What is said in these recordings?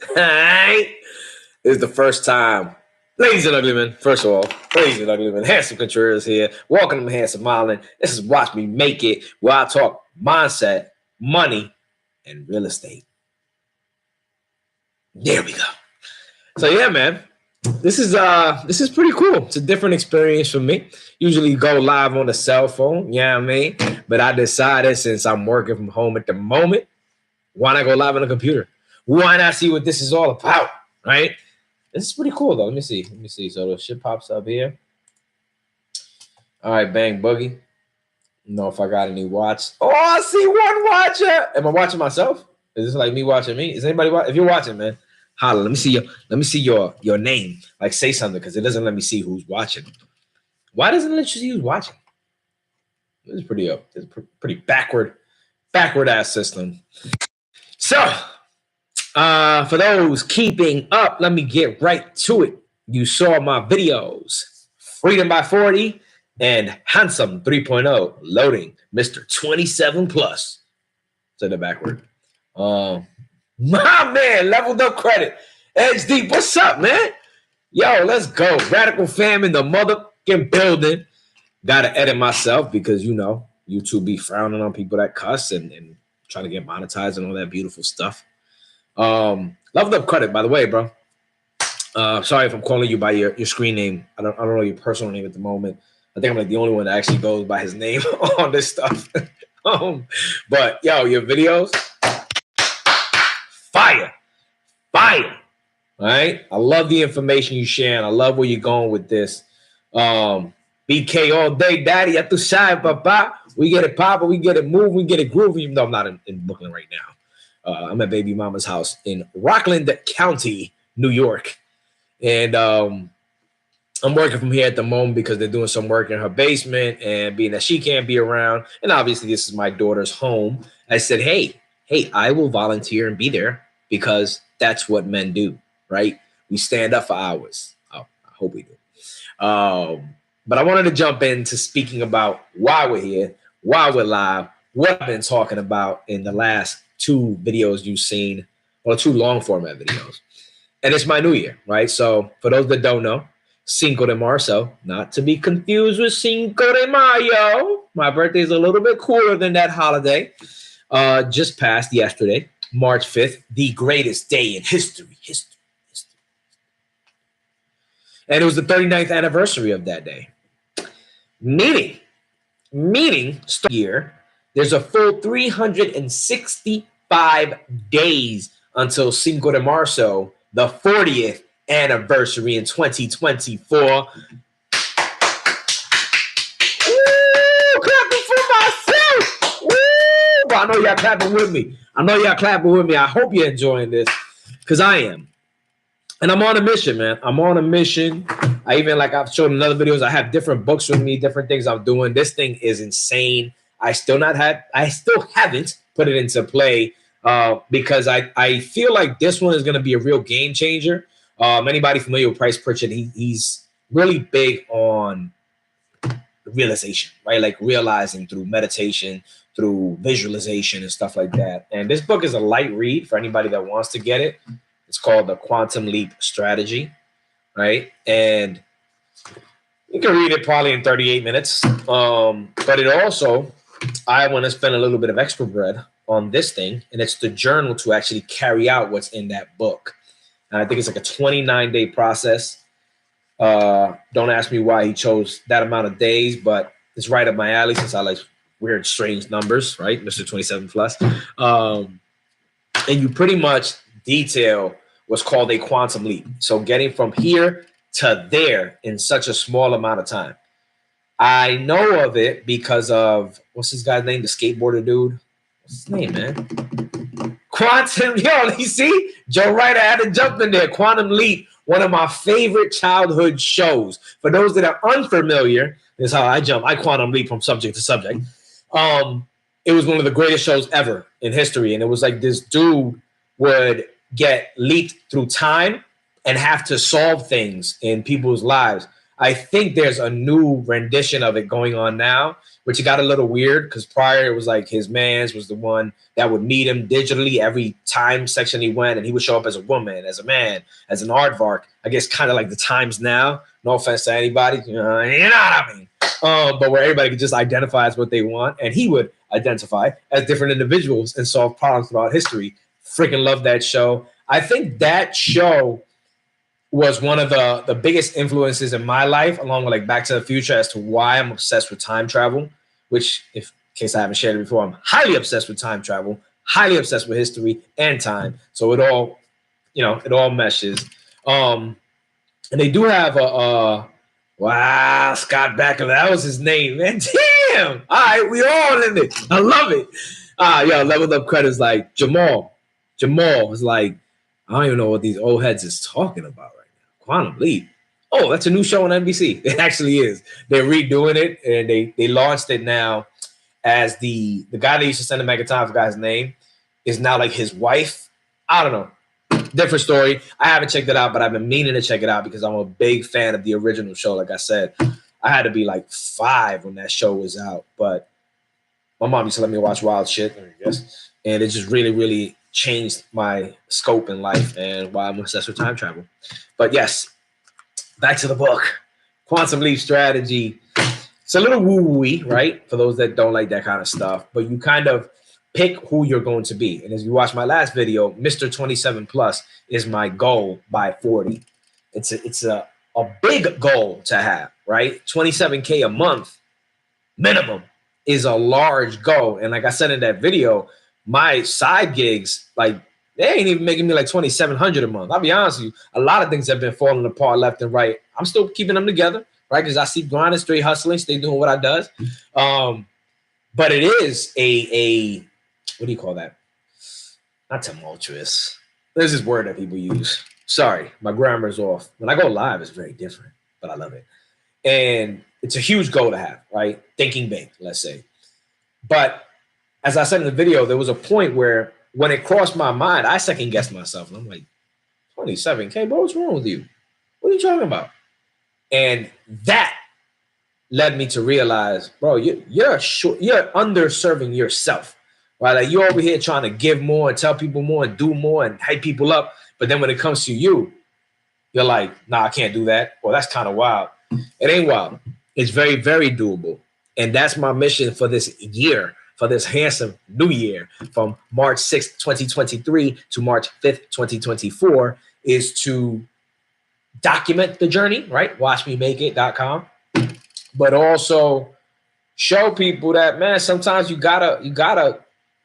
Alright. This is the first time. Ladies and uglymen, first of all, ladies and uglymen, Handsome Contreras here. Welcome to Handsome Island. This is Watch Me Make It, where I talk mindset, money, and real estate. There we go. So yeah, man. This is pretty cool. It's a different experience for me. Usually go live on a cell phone, you know what I mean? But I decided since I'm working from home at the moment, why not go live on a computer? Why not see what this is all about, right? This is pretty cool though. Let me see. So the shit pops up here. All right, bang boogie. I don't know if I got any watch. Oh, I see one watcher. Am I watching myself? Is this like me watching me? Is anybody watching? If you're watching, man, holla. Let me see your name. Like say something because it doesn't let me see who's watching. Why doesn't it let you see who's watching? This is pretty up. It's pretty backward ass system. So, for those keeping up, let me get right to it. You saw my videos, Freedom by 40 and Handsome 3.0 loading, Mr. 27 plus. Say that backward. My man, leveled up credit. Edge Deep, what's up, man? Yo, let's go. Radical fam in the motherfucking building. Gotta edit myself because, you know, YouTube be frowning on people that cuss and trying to get monetized and all that beautiful stuff. Leveled up credit, by the way, bro. Sorry if I'm calling you by your screen name. I don't know your personal name at the moment. I think I'm like the only one that actually goes by his name on this stuff. But yo, your videos, fire. All right. I love the information you sharing. I love where you're going with this. BK all day, daddy. At the side, papa. We get it popping, we get it moving, we get it grooving. Even though I'm not in Brooklyn right now. I'm at baby mama's house in Rockland County, New York. And I'm working from here at the moment because they're doing some work in her basement, and being that she can't be around, and obviously this is my daughter's home, I said, hey, I will volunteer and be there because that's what men do, right? We stand up for hours. Oh, I hope we do. But I wanted to jump into speaking about why we're here, why we're live, what I've been talking about in the last two videos you've seen, or two long format videos. And it's my new year, right? So for those that don't know, Cinco de Marzo, not to be confused with Cinco de Mayo. My birthday is a little bit cooler than that holiday. Just passed yesterday, March 5th, the greatest day in history. And it was the 39th anniversary of that day. Meaning year, there's a full 365 days until Cinco de Marzo, the 40th anniversary in 2024. Ooh, clapping for myself. Ooh, I know y'all clapping with me. I hope you're enjoying this because I am. And I'm on a mission, man. I'm on a mission. I've shown in other videos, I have different books with me, different things I'm doing. This thing is insane. I still haven't put it into play because I feel like this one is going to be a real game changer. Anybody familiar with Price Pritchett, he's really big on realization, right? Like realizing through meditation, through visualization and stuff like that. And this book is a light read for anybody that wants to get it. It's called The Quantum Leap Strategy, right? And you can read it probably in 38 minutes. But it also, I want to spend a little bit of extra bread on this thing, and it's the journal to actually carry out what's in that book. And I think it's like a 29-day process. Don't ask me why he chose that amount of days, but it's right up my alley since I like weird, strange numbers, right? Mr. 27 plus. And you pretty much detail what's called a quantum leap. So getting from here to there in such a small amount of time. I know of it because of, what's this guy's name? The skateboarder dude. What's his name, man? Quantum, you see? Joe Wright, I had to jump in there. Quantum Leap, one of my favorite childhood shows. For those that are unfamiliar, this is how I jump. I quantum leap from subject to subject. It was one of the greatest shows ever in history. And it was like this dude would get leaped through time and have to solve things in people's lives. I think there's a new rendition of it going on now which it got a little weird because prior it was like his man's was the one that would meet him digitally every time section he went, and he would show up as a woman, as a man, as an aardvark. I guess kind of like the times now. No offense to anybody, you know what I mean. But where everybody could just identify as what they want, and he would identify as different individuals and solve problems throughout history. Freaking love that show. I think that show was one of the biggest influences in my life, along with like Back to the Future, as to why I'm obsessed with time travel, which, if in case I haven't shared it before, I'm highly obsessed with time travel, highly obsessed with history and time. So it all, it all meshes. And they do have wow, Scott Bakula, that was his name, man. Damn. All right, we all in it. I love it. Leveled Up credits like Jamal. Jamal is like, I don't even know what these old heads is talking about right now. Quantum Leap. Oh, that's a new show on NBC. It actually is. They're redoing it, and they launched it now as the guy that used to send him back in time, I forgot his name, is now like his wife. I don't know. Different story. I haven't checked it out, but I've been meaning to check it out because I'm a big fan of the original show. Like I said, I had to be like 5 when that show was out, but my mom used to let me watch wild shit, I guess, and it just really, really changed my scope in life and why I'm obsessed with time travel. But yes, back to the book. Quantum Leap Strategy. It's a little woo-woo-y, right? For those that don't like that kind of stuff, but you kind of pick who you're going to be. And as you watch my last video, Mr. 27 Plus is my goal by 40. It's a big goal to have, right? 27K a month minimum is a large goal. And like I said in that video, my side gigs, like, they ain't even making me like 2,700 a month. I'll be honest with you, a lot of things have been falling apart left and right. I'm still keeping them together, right? Because I see grinding, straight hustling, stay doing what I does. But it is a what do you call that? Not tumultuous. There's this word that people use. Sorry, my grammar is off. When I go live, it's very different, but I love it. And it's a huge goal to have, right? Thinking big, let's say. But as I said in the video, there was a point where when it crossed my mind, I second guessed myself. And I'm like, 27K, bro, what's wrong with you? What are you talking about? And that led me to realize, bro, you're underserving yourself, right? Like, you're over here trying to give more and tell people more and do more and hype people up. But then when it comes to you, you're like, nah, I can't do that. Well, that's kind of wild. It ain't wild. It's very, very doable. And that's my mission for this year, for this handsome new year, from March 6th, 2023 to March 5th, 2024, is to document the journey, right? WatchMeMakeIt.com. But also show people that, man, sometimes you gotta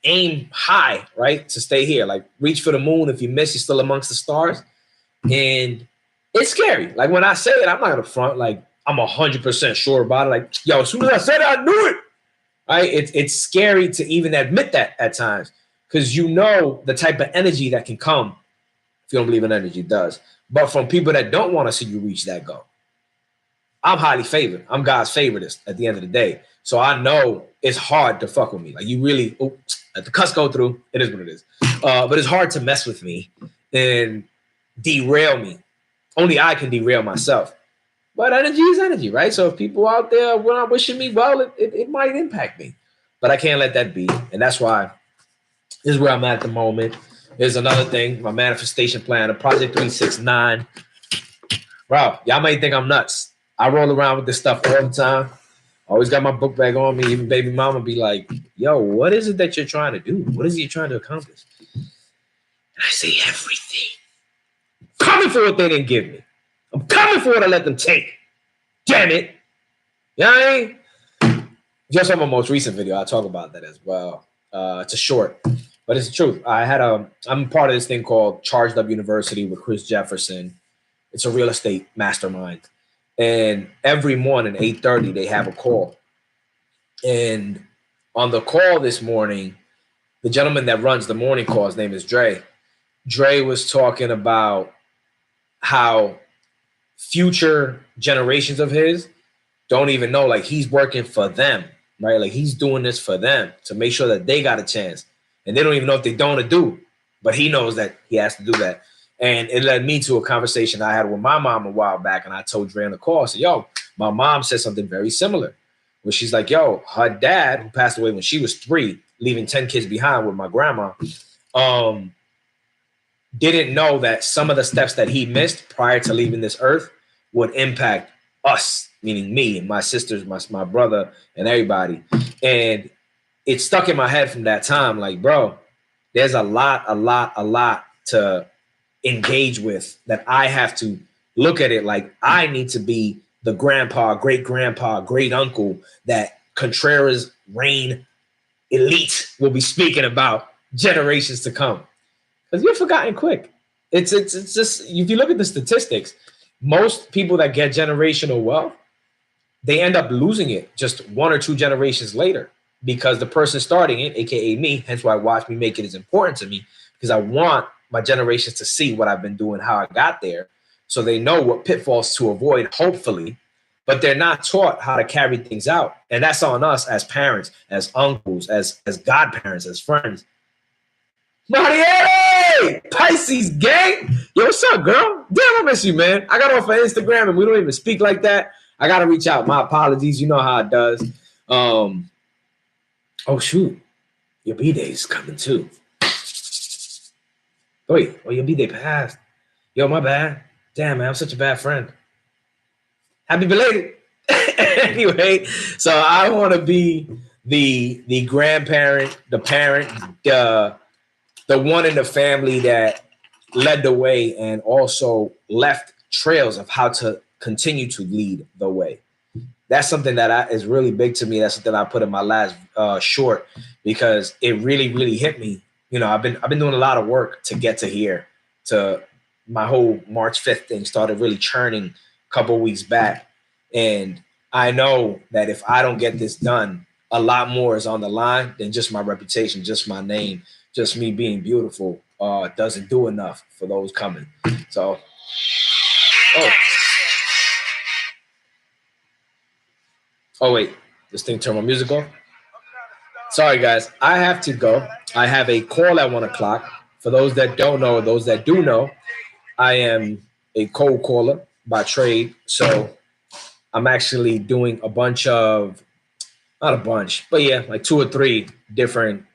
aim high, right? To stay here. Like, reach for the moon. If you miss, you're still amongst the stars. And it's scary. Like, when I say it, I'm not gonna front like I'm 100% sure about it. Like, yo, as soon as I said it, I knew it. Right? It's scary to even admit that at times, because you know the type of energy that can come, if you don't believe in energy, does. But from people that don't want to see you reach that goal. I'm highly favored. I'm God's favoritist at the end of the day. So I know it's hard to fuck with me. Like, you really, let the cuss go through. It is what it is. But it's hard to mess with me and derail me. Only I can derail myself. But energy is energy, right? So if people out there were not wishing me well, it might impact me. But I can't let that be. And that's why this is where I'm at the moment. There's another thing, my manifestation plan, a Project 369. Bro, y'all might think I'm nuts. I roll around with this stuff all the time. Always got my book bag on me. Even baby mama be like, yo, what is it that you're trying to do? What is it you're trying to accomplish? And I say everything. I'm coming for what they didn't give me. I'm coming for what I let them take. Damn it. You know what I mean? Just on my most recent video, I talk about that as well. It's a short, but it's the truth. I'm part of this thing called Charged Up University with Chris Jefferson. It's a real estate mastermind. And every morning, 8:30, they have a call. And on the call this morning, the gentleman that runs the morning call, his name is Dre. Dre was talking about how future generations of his don't even know, like, he's working for them, right? Like, he's doing this for them to make sure that they got a chance. And they don't even know if they don't or do, but he knows that he has to do that. And it led me to a conversation I had with my mom a while back. And I told Dre on the call, I said, yo, my mom said something very similar, where she's like, yo, her dad, who passed away when she was 3, leaving 10 kids behind with my grandma, didn't know that some of the steps that he missed prior to leaving this earth would impact us, meaning me and my sisters, my brother, and everybody. And it stuck in my head from that time, like, bro, there's a lot to engage with that I have to look at it like I need to be the grandpa, great grandpa, great uncle that Contreras Reign elite will be speaking about generations to come. Because you're forgotten quick. It's just, if you look at the statistics, most people that get generational wealth, they end up losing it just 1 or 2 generations later, because the person starting it, aka me, hence why Watch Me Make It is important to me, because I want my generations to see what I've been doing, how I got there, so they know what pitfalls to avoid, hopefully, but they're not taught how to carry things out. And that's on us as parents, as uncles, as godparents, as friends. Marielle! Pisces gang! Yo, what's up, girl? Damn, I miss you, man. I got off of Instagram and we don't even speak like that. I got to reach out. My apologies. You know how it does. Oh, shoot. Your B-Day is coming, too. Wait, your B-Day passed. Yo, my bad. Damn, man, I'm such a bad friend. Happy belated. Anyway, so I want to be the grandparent, the parent, the one in the family that led the way and also left trails of how to continue to lead the way. That's something that is really big to me. That's something I put in my last short, because it really, really hit me. You know, I've been doing a lot of work to get to here. To my whole March 5th thing started really churning a couple weeks back. And I know that if I don't get this done, a lot more is on the line than just my reputation, just my name, just me being beautiful. Doesn't do enough for those coming. So, oh wait, this thing turned my music off. Sorry, guys. I have to go. I have a call at 1 o'clock. For those that don't know, or those that do know, I am a cold caller by trade. So I'm actually doing a bunch of, not a bunch, but yeah, like 2 or 3 different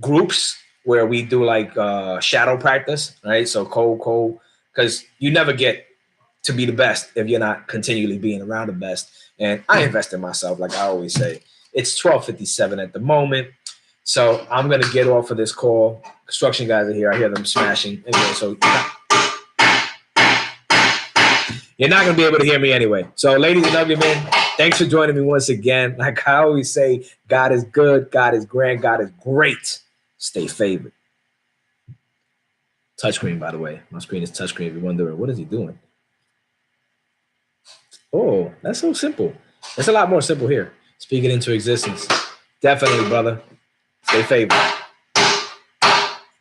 groups where we do like shadow practice, right? So cold, because you never get to be the best if you're not continually being around the best. And I invest in myself, like I always say. It's 12:57 at the moment. So I'm going to get off of this call. Construction guys are here. I hear them smashing. Anyway, so you're not going to be able to hear me anyway. So ladies and Uglymen, thanks for joining me once again. Like I always say, God is good. God is grand. God is great. Stay favored. Touchscreen, by the way. My screen is touchscreen. If you're wondering, what is he doing? Oh, that's so simple. It's a lot more simple here. Speak it into existence. Definitely, brother. Stay favored.